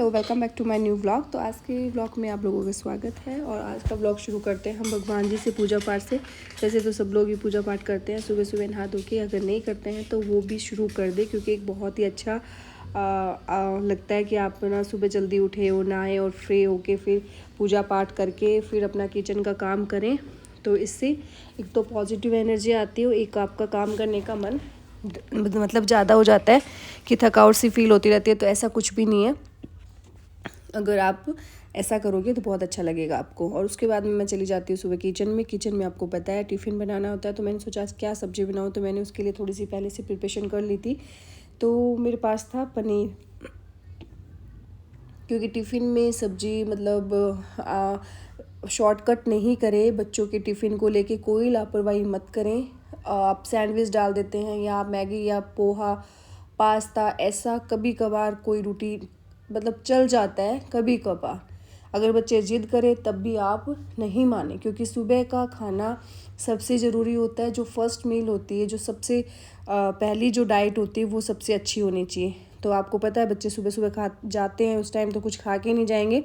Hello, welcome back to my new vlog. तो आज के व्लॉग में आप लोगों का स्वागत है। और आज का व्लॉग शुरू करते हैं हम भगवान जी से पूजा पाठ से। वैसे तो सब लोग ही पूजा पाठ करते हैं सुबह सुबह नहा धो के, अगर नहीं करते हैं तो वो भी शुरू कर दे, क्योंकि एक बहुत ही अच्छा लगता है कि आप ना सुबह जल्दी उठे हो, नहाए और फ्री होके फिर पूजा पाठ करके फिर अपना किचन का काम करें। तो इससे एक तो पॉजिटिव एनर्जी आती है, एक आपका काम करने का मन मतलब ज़्यादा हो जाता है कि थकावट सी फील होती रहती है। तो ऐसा कुछ भी नहीं है, अगर आप ऐसा करोगे तो बहुत अच्छा लगेगा आपको। और उसके बाद में मैं चली जाती हूँ सुबह किचन में आपको पता है टिफ़िन बनाना होता है। तो मैंने सोचा क्या सब्ज़ी बनाऊँ, तो मैंने उसके लिए थोड़ी सी पहले से प्रिपरेशन कर ली थी। तो मेरे पास था पनीर, क्योंकि टिफ़िन में सब्ज़ी मतलब शॉर्टकट नहीं करें। बच्चों के टिफ़िन को लेके कोई लापरवाही मत करें। आप सैंडविच डाल देते हैं या मैगी या पोहा, पास्ता, ऐसा कभी कभार कोई रूटीन मतलब चल जाता है कभी कभार। अगर बच्चे ज़िद करें तब भी आप नहीं माने, क्योंकि सुबह का खाना सबसे ज़रूरी होता है। जो फर्स्ट मील होती है, जो सबसे पहली जो डाइट होती है, वो सबसे अच्छी होनी चाहिए। तो आपको पता है बच्चे सुबह सुबह खा जाते हैं, उस टाइम तो कुछ खा के नहीं जाएंगे,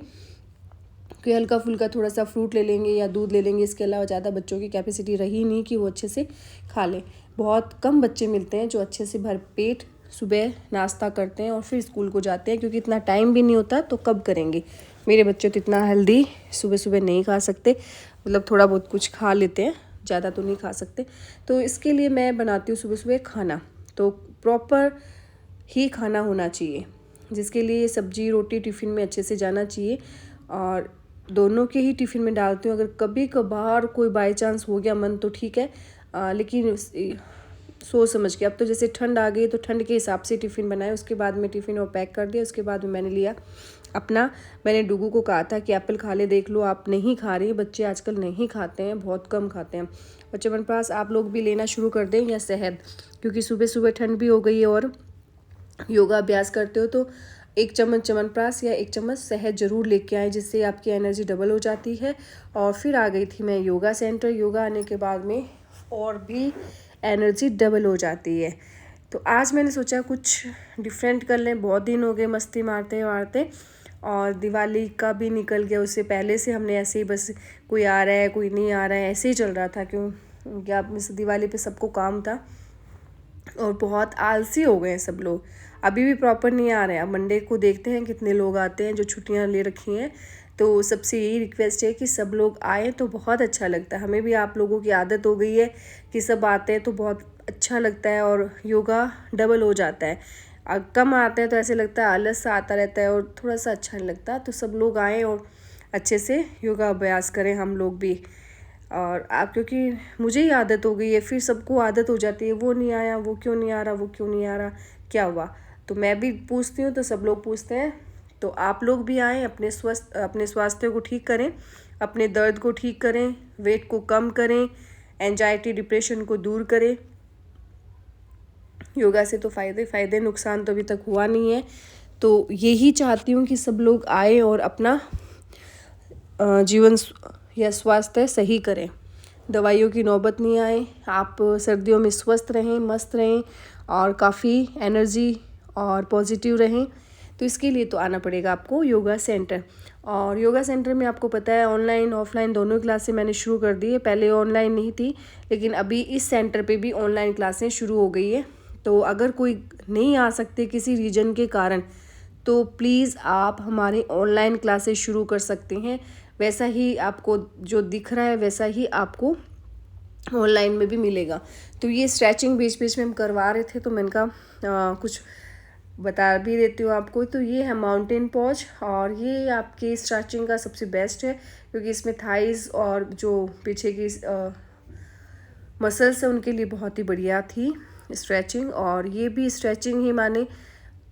कि हल्का फुल्का थोड़ा सा फ्रूट ले लेंगे या दूध ले लेंगे। इसके अलावा ज़्यादा बच्चों की कैपेसिटी रही नहीं कि वो अच्छे से खा लें। बहुत कम बच्चे मिलते हैं जो अच्छे से भरपेट सुबह नाश्ता करते हैं और फिर स्कूल को जाते हैं, क्योंकि इतना टाइम भी नहीं होता तो कब करेंगे। मेरे बच्चे तो इतना हेल्दी सुबह सुबह नहीं खा सकते, मतलब थोड़ा बहुत कुछ खा लेते हैं, ज़्यादा तो नहीं खा सकते। तो इसके लिए मैं बनाती हूँ सुबह सुबह खाना, तो प्रॉपर ही खाना होना चाहिए, जिसके लिए सब्जी रोटी टिफ़िन में अच्छे से जाना चाहिए। और दोनों के ही टिफ़िन में डालती हूँ। अगर कभी कभार कोई बाय चांस हो गया मन तो ठीक है, लेकिन सोच समझ के। अब तो जैसे ठंड आ गई तो ठंड के हिसाब से टिफ़िन बनाए, उसके बाद में टिफ़िन और पैक कर दिया। उसके बाद में मैंने लिया अपना, मैंने डुगू को कहा था कि एप्पल खा ले, देख लो आप नहीं खा रही। बच्चे आजकल नहीं खाते हैं, बहुत कम खाते हैं। और च्यवनप्राश आप लोग भी लेना शुरू कर दें, या शहद, क्योंकि सुबह सुबह ठंड भी हो गई है और योगा अभ्यास करते हो तो 1 चम्मच च्यवनप्राश या 1 चम्मच शहद ज़रूर लेके आए, जिससे आपकी एनर्जी डबल हो जाती है। और फिर आ गई थी मैं योगा सेंटर। योगा आने के बाद में और भी एनर्जी डबल हो जाती है। तो आज मैंने सोचा कुछ डिफरेंट कर लें, बहुत दिन हो गए मस्ती मारते मारते, और दिवाली का भी निकल गया। उससे पहले से हमने ऐसे ही बस कोई आ रहा है कोई नहीं आ रहा है ऐसे ही चल रहा था, क्यों क्या दिवाली पे सबको काम था और बहुत आलसी हो गए हैं सब लोग। अभी भी प्रॉपर नहीं आ रहे हैं। अब मंडे को देखते हैं कितने लोग आते हैं जो छुट्टियां ले रखी हैं। तो सबसे यही रिक्वेस्ट है कि सब लोग आए तो बहुत अच्छा लगता है। हमें भी आप लोगों की आदत हो गई है कि सब आते हैं तो बहुत अच्छा लगता है और योगा डबल हो जाता है। कम आते हैं तो ऐसे लगता है आलस सा आता रहता है और थोड़ा सा अच्छा नहीं लगता। तो सब लोग आएँ और अच्छे से योगा अभ्यास करें, हम लोग भी। और आप, क्योंकि मुझे ही आदत हो गई है, फिर सबको आदत हो जाती है, वो नहीं आया, वो क्यों नहीं आ रहा, वो क्यों नहीं आ रहा, क्या हुआ। तो मैं भी पूछती हूँ तो सब लोग पूछते हैं। तो आप लोग भी आएँ, अपने स्वास्थ्य को ठीक करें, अपने दर्द को ठीक करें, वेट को कम करें, एंजाइटी डिप्रेशन को दूर करें। योगा से तो फ़ायदे, नुकसान तो अभी तक हुआ नहीं है। तो यही चाहती हूँ कि सब लोग आए और अपना जीवन या स्वास्थ्य सही करें, दवाइयों की नौबत नहीं आए। आप सर्दियों में स्वस्थ रहें, मस्त रहें और काफ़ी एनर्जी और पॉजिटिव रहें। तो इसके लिए तो आना पड़ेगा आपको योगा सेंटर। और योगा सेंटर में आपको पता है ऑनलाइन ऑफलाइन दोनों क्लासें मैंने शुरू कर दी है। पहले ऑनलाइन नहीं थी, लेकिन अभी इस सेंटर पे भी ऑनलाइन क्लासें शुरू हो गई है। तो अगर कोई नहीं आ सकते किसी रीजन के कारण, तो प्लीज़ आप हमारे ऑनलाइन क्लासेस शुरू कर सकते हैं। वैसा ही आपको जो दिख रहा है वैसा ही आपको ऑनलाइन में भी मिलेगा। तो ये स्ट्रेचिंग बीच बीच में हम करवा रहे थे, तो मैंने कहा कुछ बता भी देती हूँ आपको। तो ये है माउंटेन पॉज, और ये आपकी स्ट्रेचिंग का सबसे बेस्ट है, क्योंकि इसमें थाइज़ और जो पीछे की मसल्स है उनके लिए बहुत ही बढ़िया थी स्ट्रेचिंग। और ये भी स्ट्रेचिंग ही माने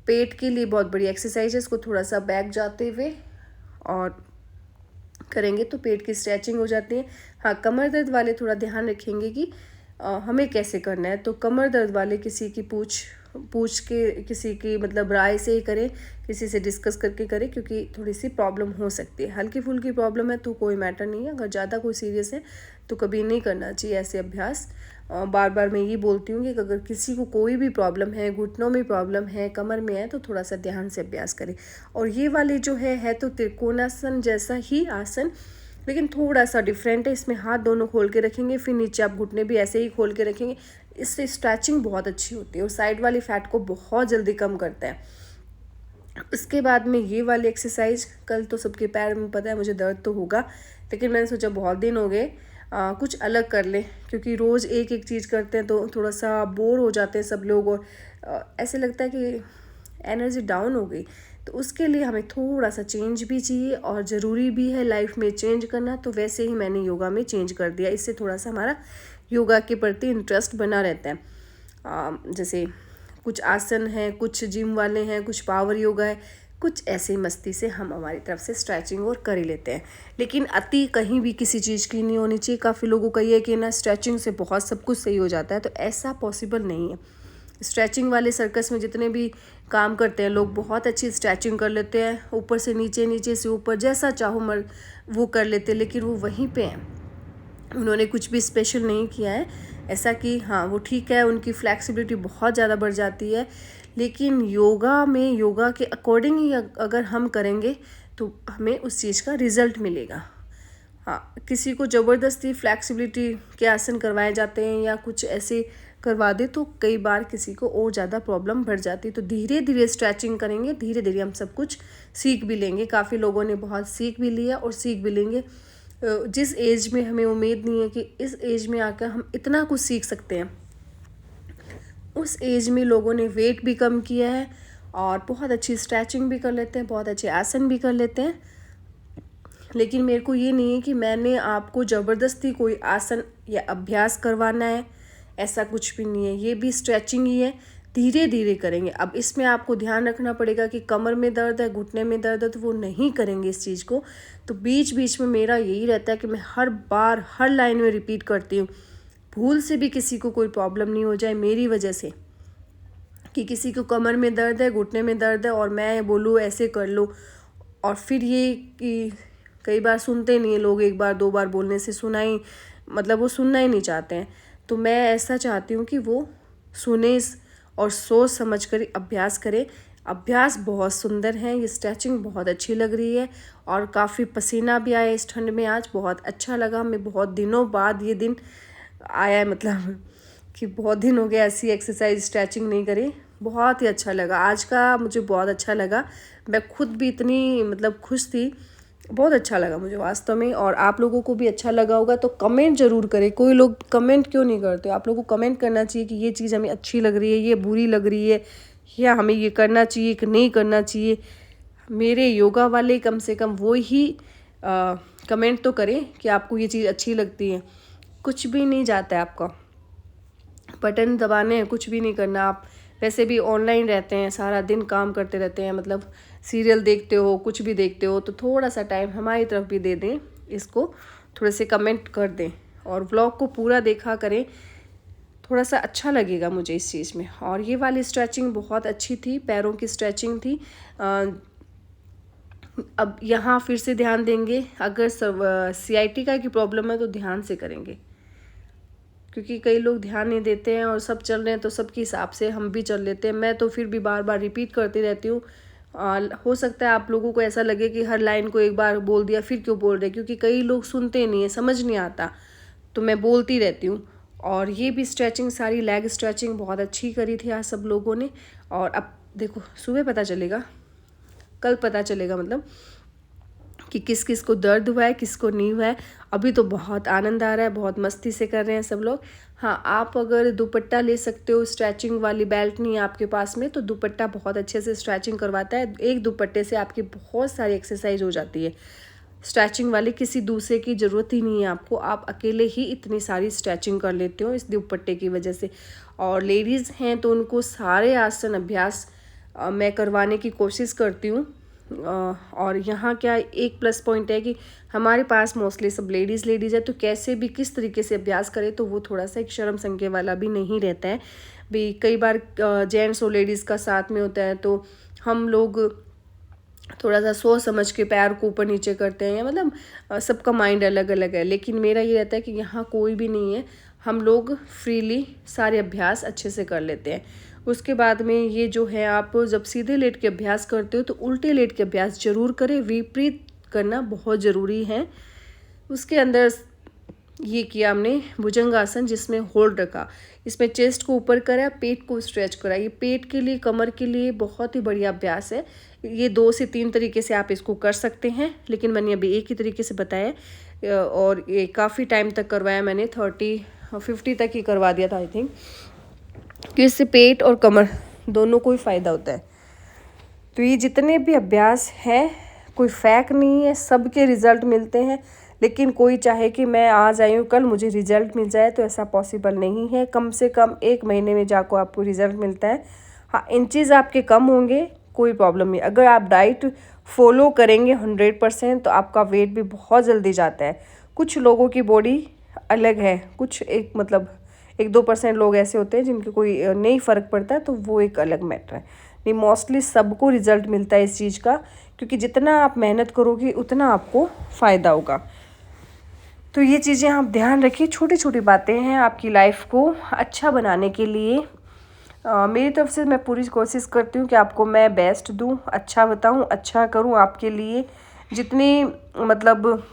पेट के लिए बहुत बड़ी एक्सरसाइज है। इसको थोड़ा सा बैक जाते हुए और करेंगे तो पेट की स्ट्रेचिंग हो जाती है। हाँ, कमर दर्द वाले थोड़ा ध्यान रखेंगे कि हमें कैसे करना है। तो कमर दर्द वाले किसी की पूँछ पूछ के किसी की मतलब राय से ही करें, किसी से डिस्कस करके करें, क्योंकि थोड़ी सी प्रॉब्लम हो सकती है। हल्की फुल्की प्रॉब्लम है तो कोई मैटर नहीं है, अगर ज़्यादा कोई सीरियस है तो कभी नहीं करना चाहिए ऐसे अभ्यास। बार बार मैं ये बोलती हूँ कि अगर किसी को कोई भी प्रॉब्लम है, घुटनों में प्रॉब्लम है, कमर में है, तो थोड़ा सा ध्यान से अभ्यास करें। और ये वाले जो है तो त्रिकोणासन जैसा ही आसन, लेकिन थोड़ा सा डिफरेंट है। इसमें हाथ दोनों खोल के रखेंगे, फिर नीचे आप घुटने भी ऐसे ही खोल के रखेंगे। इससे स्ट्रेचिंग बहुत अच्छी होती है और साइड वाली फैट को बहुत जल्दी कम करता है। उसके बाद में ये वाली एक्सरसाइज, कल तो सबके पैर में पता है मुझे दर्द तो होगा, लेकिन मैंने सोचा बहुत दिन हो गए कुछ अलग कर ले, क्योंकि रोज़ एक एक चीज़ करते हैं तो थोड़ा सा बोर हो जाते हैं सब लोग, और ऐसे लगता है कि एनर्जी डाउन हो गई। तो उसके लिए हमें थोड़ा सा चेंज भी चाहिए और ज़रूरी भी है लाइफ में चेंज करना। तो वैसे ही मैंने योगा में चेंज कर दिया, इससे थोड़ा सा हमारा योगा के प्रति इंटरेस्ट बना रहता है। जैसे कुछ आसन है, कुछ जिम वाले हैं, कुछ पावर योगा है, कुछ ऐसे मस्ती से हम हमारी तरफ से स्ट्रेचिंग और कर ही लेते हैं। लेकिन अति कहीं भी किसी चीज़ की नहीं होनी चाहिए। काफ़ी लोगों का ये है कि ना स्ट्रेचिंग से बहुत सब कुछ सही हो जाता है, तो ऐसा पॉसिबल नहीं है। स्ट्रेचिंग वाले सर्कस में जितने भी काम करते हैं लोग बहुत अच्छी स्ट्रेचिंग कर लेते हैं, ऊपर से नीचे, नीचे से ऊपर, जैसा चाहो मर वो कर लेते हैं, लेकिन वो वहीं पे हैं, उन्होंने कुछ भी स्पेशल नहीं किया है। ऐसा कि हाँ वो ठीक है, उनकी फ्लैक्सिबिलिटी बहुत ज़्यादा बढ़ जाती है, लेकिन योगा में योगा के अकॉर्डिंग ही अगर हम करेंगे तो हमें उस चीज़ का रिज़ल्ट मिलेगा। हाँ, किसी को ज़बरदस्ती फ्लैक्सिबिलिटी के आसन करवाए जाते हैं या कुछ ऐसे करवा दे तो कई बार किसी को और ज़्यादा प्रॉब्लम बढ़ जाती है। तो धीरे धीरे स्ट्रेचिंग करेंगे, धीरे धीरे हम सब कुछ सीख भी लेंगे। काफ़ी लोगों ने बहुत सीख भी लिया और सीख भी लेंगे। जिस एज में हमें उम्मीद नहीं है कि इस एज में आकर हम इतना कुछ सीख सकते हैं, उस एज में लोगों ने वेट भी कम किया है और बहुत अच्छी स्ट्रेचिंग भी कर लेते हैं, बहुत अच्छे आसन भी कर लेते हैं। लेकिन मेरे को ये नहीं है कि मैंने आपको ज़बरदस्ती कोई आसन या अभ्यास करवाना है, ऐसा कुछ भी नहीं है। ये भी स्ट्रेचिंग ही है, धीरे धीरे करेंगे। अब इसमें आपको ध्यान रखना पड़ेगा कि कमर में दर्द है, घुटने में दर्द है, तो वो नहीं करेंगे इस चीज़ को। तो बीच बीच में मेरा यही रहता है कि मैं हर बार हर लाइन में रिपीट करती हूँ, भूल से भी किसी को कोई प्रॉब्लम नहीं हो जाए मेरी वजह से, कि किसी को कमर में दर्द है, घुटने में दर्द है और मैं बोलूँ ऐसे कर लो, और फिर ये कि कई बार सुनते नहीं है लोग, एक बार दो बार बोलने से मतलब वो सुनना ही नहीं चाहते हैं। तो मैं ऐसा चाहती हूँ कि वो सुने और सोच समझ कर अभ्यास करें। अभ्यास बहुत सुंदर है, ये स्ट्रेचिंग बहुत अच्छी लग रही है और काफ़ी पसीना भी आया इस ठंड में, आज बहुत अच्छा लगा। मैं बहुत दिनों बाद ये दिन आया है, मतलब कि बहुत दिन हो गया ऐसी एक्सरसाइज स्ट्रेचिंग नहीं करी। बहुत ही अच्छा लगा आज का, मुझे बहुत अच्छा लगा। मैं खुद भी इतनी मतलब खुश थी, बहुत अच्छा लगा मुझे वास्तव में। और आप लोगों को भी अच्छा लगा होगा तो कमेंट ज़रूर करें। कोई लोग कमेंट क्यों नहीं करते? आप लोगों को कमेंट करना चाहिए कि ये चीज़ हमें अच्छी लग रही है, ये बुरी लग रही है, या हमें ये करना चाहिए कि नहीं करना चाहिए। मेरे योगा वाले कम से कम वो ही कमेंट तो करें कि आपको ये चीज़ अच्छी लगती है। कुछ भी नहीं जाता है आपका, बटन दबाने हैं, कुछ भी नहीं करना। आप वैसे भी ऑनलाइन रहते हैं, सारा दिन काम करते रहते हैं, मतलब सीरियल देखते हो, कुछ भी देखते हो, तो थोड़ा सा टाइम हमारी तरफ भी दे दें, इसको थोड़े से कमेंट कर दें और व्लॉग को पूरा देखा करें, थोड़ा सा अच्छा लगेगा मुझे इस चीज़ में। और ये वाली स्ट्रेचिंग बहुत अच्छी थी, पैरों की स्ट्रेचिंग थी। अब यहाँ फिर से ध्यान देंगे, अगर सियाटिका की प्रॉब्लम है तो ध्यान से करेंगे, क्योंकि कई लोग ध्यान नहीं देते हैं और सब चल रहे हैं तो सबके हिसाब से हम भी चल लेते हैं। मैं तो फिर भी बार बार रिपीट करती रहती हूँ। हो सकता है आप लोगों को ऐसा लगे कि हर लाइन को एक बार बोल दिया फिर क्यों बोल रहे, क्योंकि कई लोग सुनते नहीं है, समझ नहीं आता, तो मैं बोलती रहती हूँ। और ये भी स्ट्रेचिंग, सारी लेग स्ट्रेचिंग बहुत अच्छी करी थी आज सब लोगों ने। और अब देखो सुबह पता चलेगा, कल पता चलेगा मतलब कि किस किस को दर्द हुआ है, किसको नहीं हुआ है। अभी तो बहुत आनंद आ रहा है, बहुत मस्ती से कर रहे हैं सब लोग। हाँ, आप अगर दुपट्टा ले सकते हो, स्ट्रेचिंग वाली बेल्ट नहीं है आपके पास में, तो दुपट्टा बहुत अच्छे से स्ट्रेचिंग करवाता है। एक दुपट्टे से आपकी बहुत सारी एक्सरसाइज हो जाती है स्ट्रेचिंग वाली, किसी दूसरे की ज़रूरत ही नहीं है आपको, आप अकेले ही इतनी सारी स्ट्रेचिंग कर लेते हो इस दुपट्टे की वजह से। और लेडीज़ हैं तो उनको सारे आसन अभ्यास मैं करवाने की कोशिश करती हूँ, और यहाँ क्या एक प्लस पॉइंट है कि हमारे पास मोस्टली सब लेडीज़ है, तो कैसे भी किस तरीके से अभ्यास करें तो वो थोड़ा सा एक शर्म संके वाला भी नहीं रहता है। भी कई बार जेंट्स और लेडीज़ का साथ में होता है तो हम लोग थोड़ा सा सोच समझ के पैर को ऊपर नीचे करते हैं, या मतलब सबका माइंड अलग अलग है। लेकिन मेरा ये रहता है कि यहाँ कोई भी नहीं है, हम लोग फ्रीली सारे अभ्यास अच्छे से कर लेते हैं। उसके बाद में ये जो है, आप जब सीधे लेट के अभ्यास करते हो तो उल्टे लेट के अभ्यास जरूर करें, विपरीत करना बहुत ज़रूरी है। उसके अंदर ये किया हमने भुजंगासन, जिसमें होल्ड रखा, इसमें चेस्ट को ऊपर करा, पेट को स्ट्रेच करा। ये पेट के लिए, कमर के लिए बहुत ही बढ़िया अभ्यास है। ये 2 से 3 तरीके से आप इसको कर सकते हैं, लेकिन मैंने अभी एक ही तरीके से बताया और ये काफ़ी टाइम तक करवाया मैंने, 30-50 तक ही करवा दिया था आई थिंक, कि इससे पेट और कमर दोनों को ही फ़ायदा होता है। तो ये जितने भी अभ्यास हैं कोई फैक नहीं है, सबके रिज़ल्ट मिलते हैं। लेकिन कोई चाहे कि मैं आज आई हूँ कल मुझे रिज़ल्ट मिल जाए, तो ऐसा पॉसिबल नहीं है। कम से कम 1 महीने में जाकर आपको रिज़ल्ट मिलता है। हाँ, इंचेस आपके कम होंगे, कोई प्रॉब्लम नहीं। अगर आप डाइट फॉलो करेंगे 100% तो आपका वेट भी बहुत जल्दी जाता है। कुछ लोगों की बॉडी अलग है, कुछ एक मतलब 1-2% लोग ऐसे होते हैं जिनके कोई नहीं फ़र्क पड़ता है, तो वो एक अलग मैटर है। नहीं, मोस्टली सबको रिज़ल्ट मिलता है इस चीज़ का, क्योंकि जितना आप मेहनत करोगे उतना आपको फ़ायदा होगा। तो ये चीज़ें आप ध्यान रखिए, छोटी छोटी बातें हैं आपकी लाइफ को अच्छा बनाने के लिए। मेरी तरफ से मैं पूरी कोशिश करती हूँ कि आपको मैं बेस्ट दूँ, अच्छा बताऊँ, अच्छा करूँ आपके लिए। जितनी मतलब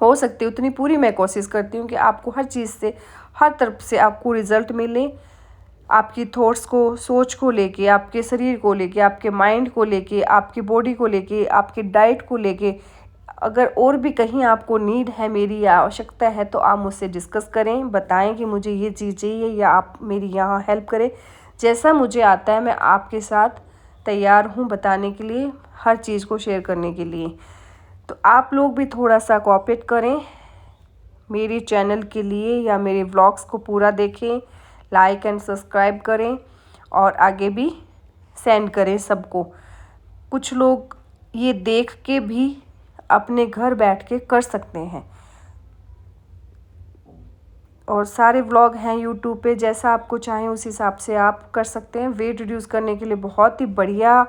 हो सकती है उतनी पूरी मैं कोशिश करती हूँ कि आपको हर चीज़ से, हर तरफ से आपको रिज़ल्ट मिले। आपकी थॉट्स को, सोच को लेके, आपके शरीर को लेके, आपके माइंड को लेके, आपकी बॉडी को लेके, आपकी डाइट को लेके। अगर और भी कहीं आपको नीड है मेरी या आवश्यकता है तो आप मुझसे डिस्कस करें, बताएं कि मुझे ये चीज़ चाहिए, या आप मेरी यहाँ हेल्प करें। जैसा मुझे आता है मैं आपके साथ तैयार हूँ बताने के लिए, हर चीज़ को शेयर करने के लिए। तो आप लोग भी थोड़ा सा कोऑपरेट करें मेरे चैनल के लिए, या मेरे व्लॉग्स को पूरा देखें, लाइक एंड सब्सक्राइब करें और आगे भी सेंड करें सबको। कुछ लोग ये देख के भी अपने घर बैठ के कर सकते हैं, और सारे व्लॉग हैं यूट्यूब पे, जैसा आपको चाहें उस हिसाब से आप कर सकते हैं। वेट रिड्यूस करने के लिए बहुत ही बढ़िया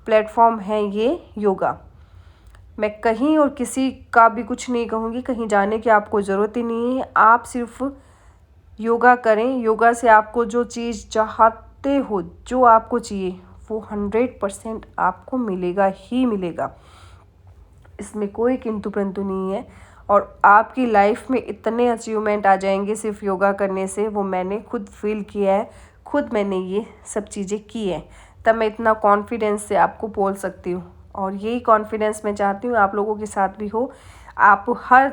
प्लेटफॉर्म है ये योगा। मैं कहीं और किसी का भी कुछ नहीं कहूँगी, कहीं जाने की आपको ज़रूरत ही नहीं है। आप सिर्फ योगा करें, योगा से आपको जो चीज़ चाहते हो, जो आपको चाहिए, वो 100% आपको मिलेगा ही मिलेगा। इसमें कोई किंतु परंतु नहीं है। और आपकी लाइफ में इतने अचीवमेंट आ जाएंगे सिर्फ योगा करने से, वो मैंने खुद फील किया है, खुद मैंने ये सब चीज़ें की हैं, तब मैं इतना कॉन्फिडेंस से आपको बोल सकती हूँ। और यही कॉन्फिडेंस मैं चाहती हूँ आप लोगों के साथ भी हो। आप हर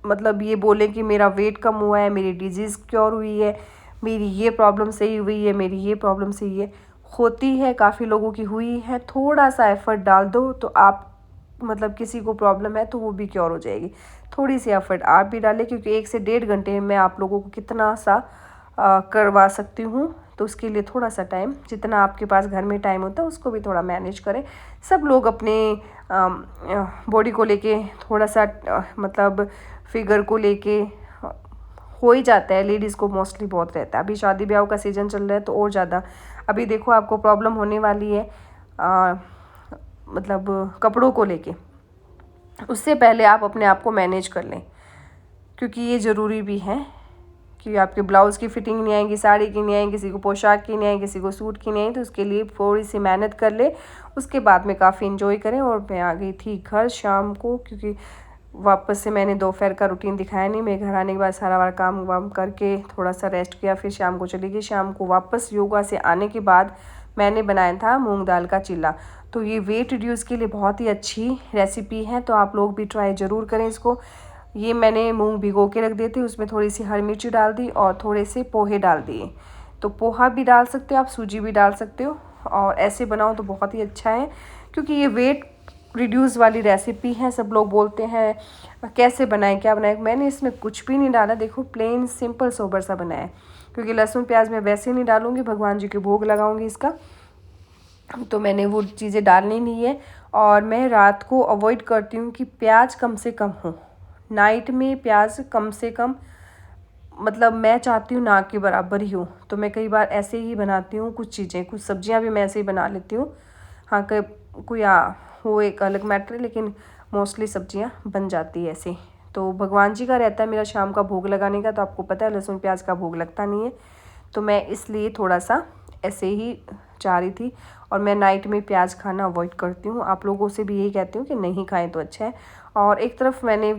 मतलब ये बोले कि मेरा वेट कम हुआ है, मेरी डिजीज़ क्योर हुई है, मेरी ये प्रॉब्लम सही हुई है, मेरी ये प्रॉब्लम सही है, होती है, काफ़ी लोगों की हुई है। थोड़ा सा एफर्ट डाल दो तो आप मतलब किसी को प्रॉब्लम है तो वो भी क्योर हो जाएगी। थोड़ी सी एफर्ट आप भी डालें, क्योंकि 1 से 1.5 घंटे में आप लोगों को कितना सा करवा सकती हूँ। तो उसके लिए थोड़ा सा टाइम, जितना आपके पास घर में टाइम होता है उसको भी थोड़ा मैनेज करें। सब लोग अपने बॉडी को लेके थोड़ा सा मतलब फिगर को लेके हो ही जाता है, लेडीज़ को मोस्टली बहुत रहता है। अभी शादी ब्याह का सीज़न चल रहा है तो और ज़्यादा। अभी देखो आपको प्रॉब्लम होने वाली है मतलब कपड़ों को लेके, उससे पहले आप अपने आप को मैनेज कर लें, क्योंकि ये ज़रूरी भी है कि आपके ब्लाउज़ की फिटिंग नहीं आएगी, साड़ी की नहीं आएगी, किसी को पोशाक की नहीं आएगी, किसी को सूट की नहीं आएगी। तो उसके लिए थोड़ी सी मेहनत कर ले, उसके बाद में काफ़ी इन्जॉय करें। और मैं आ गई थी घर शाम को, क्योंकि वापस से मैंने दोपहर का रूटीन दिखाया नहीं। मैं घर आने के बाद सारा वाला काम वाम करके थोड़ा सा रेस्ट किया, फिर शाम को चली गई। शाम को वापस योगा से आने के बाद मैंने बनाया था मूंग दाल का चिल्ला। तो ये वेट रिड्यूस के लिए बहुत ही अच्छी रेसिपी है, तो आप लोग भी ट्राई ज़रूर करें इसको। ये मैंने मूंग भिगो के रख दिए थे, उसमें थोड़ी सी हरी मिर्ची डाल दी और थोड़े से पोहे डाल दिए। तो पोहा भी डाल सकते हो आप, सूजी भी डाल सकते हो, और ऐसे बनाओ तो बहुत ही अच्छा है, क्योंकि ये वेट रिड्यूस वाली रेसिपी है। सब लोग बोलते हैं कैसे बनाएं, क्या बनाएं। मैंने इसमें कुछ भी नहीं डाला, देखो प्लेन सिंपल सोबर सा बनाया है, क्योंकि लहसुन प्याज मैं वैसे नहीं डालूंगी, भगवान जी के भोग लगाऊंगी इसका। तो मैंने वो चीज़ें डालनी नहीं है। और मैं रात को अवॉइड करती हूँ कि प्याज कम से कम हो, नाइट में प्याज कम से कम, मतलब मैं चाहती हूँ ना के बराबर ही हो। तो मैं कई बार ऐसे ही बनाती हूँ कुछ चीज़ें, कुछ सब्जियाँ भी मैं ऐसे ही बना लेती हूँ। हाँ, कोई हो एक अलग मैटर है, लेकिन मोस्टली सब्जियाँ बन जाती है ऐसे। तो भगवान जी का रहता है मेरा शाम का भोग लगाने का, तो आपको पता है लहसुन प्याज का भोग लगता नहीं है, तो मैं इसलिए थोड़ा सा ऐसे ही चाह रही थी। और मैं नाइट में प्याज खाना अवॉइड करती हूँ। आप लोगों से भी यही कहती हूँ कि नहीं खाएं तो अच्छा है। और एक तरफ मैंने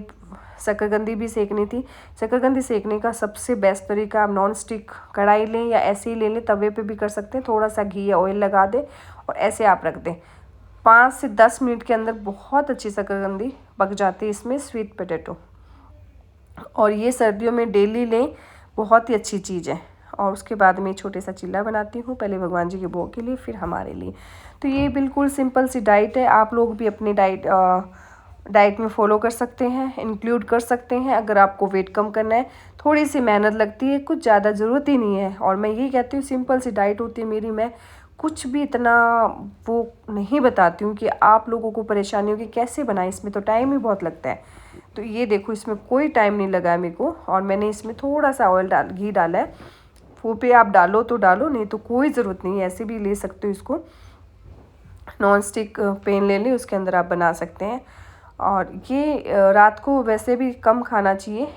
शकरकंदी भी सेकनी थी। शकरकंदी सेकने का सबसे बेस्ट तरीका, आप नॉन स्टिक कढ़ाई लें या ऐसे ही ले लें, तवे पे भी कर सकते हैं, थोड़ा सा घी या ऑयल लगा दें और ऐसे आप रख दें। 5 से 10 मिनट के अंदर बहुत अच्छी शकरकंदी पक जाती है इसमें, स्वीट पोटैटो। और ये सर्दियों में डेली लें, बहुत ही अच्छी चीज़ है। और उसके बाद में छोटे सा चिल्ला बनाती हूँ, पहले भगवान जी के भोग के लिए, फिर हमारे लिए। तो ये बिल्कुल सिंपल सी डाइट है, आप लोग भी अपनी डाइट में फॉलो कर सकते हैं, इंक्लूड कर सकते हैं। अगर आपको वेट कम करना है, थोड़ी सी मेहनत लगती है, कुछ ज़्यादा ज़रूरत ही नहीं है। और मैं यही कहती हूँ सिंपल सी डाइट होती है मेरी, मैं कुछ भी इतना वो नहीं बताती हूँ कि आप लोगों को परेशानी होगी कैसे बनाएं, इसमें तो टाइम ही बहुत लगता है। तो ये देखो, इसमें कोई टाइम नहीं लगा है मेरे को। और मैंने इसमें थोड़ा सा घी डाला है, वो पे आप डालो तो डालो, नहीं तो कोई ज़रूरत नहीं है, ऐसे भी ले सकते हो इसको। नॉन स्टिक पैन ले लें, उसके अंदर आप बना सकते हैं। और ये रात को वैसे भी कम खाना चाहिए।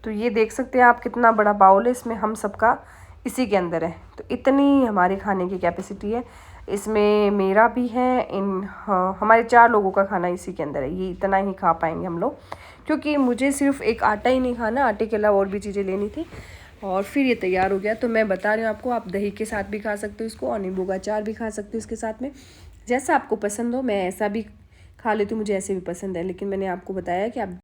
तो ये देख सकते हैं आप कितना बड़ा बाउल है, इसमें हम सबका इसी के अंदर है। तो इतनी हमारे खाने की कैपेसिटी है, इसमें मेरा भी है, हमारे 4 लोगों का खाना इसी के अंदर है। ये इतना ही खा पाएंगे हम लोग, क्योंकि मुझे सिर्फ एक आटा ही नहीं खाना, आटे के अलावा और भी चीज़ें लेनी थी। और फिर ये तैयार हो गया। तो मैं बता रही हूँ आपको, आप दही के साथ भी खा सकते हो इसको, और नींबू का अचार भी खा सकते हो इसके साथ में, जैसा आपको पसंद हो। मैं ऐसा भी खा लेती हूँ, मुझे ऐसे भी पसंद है, लेकिन मैंने आपको बताया कि आप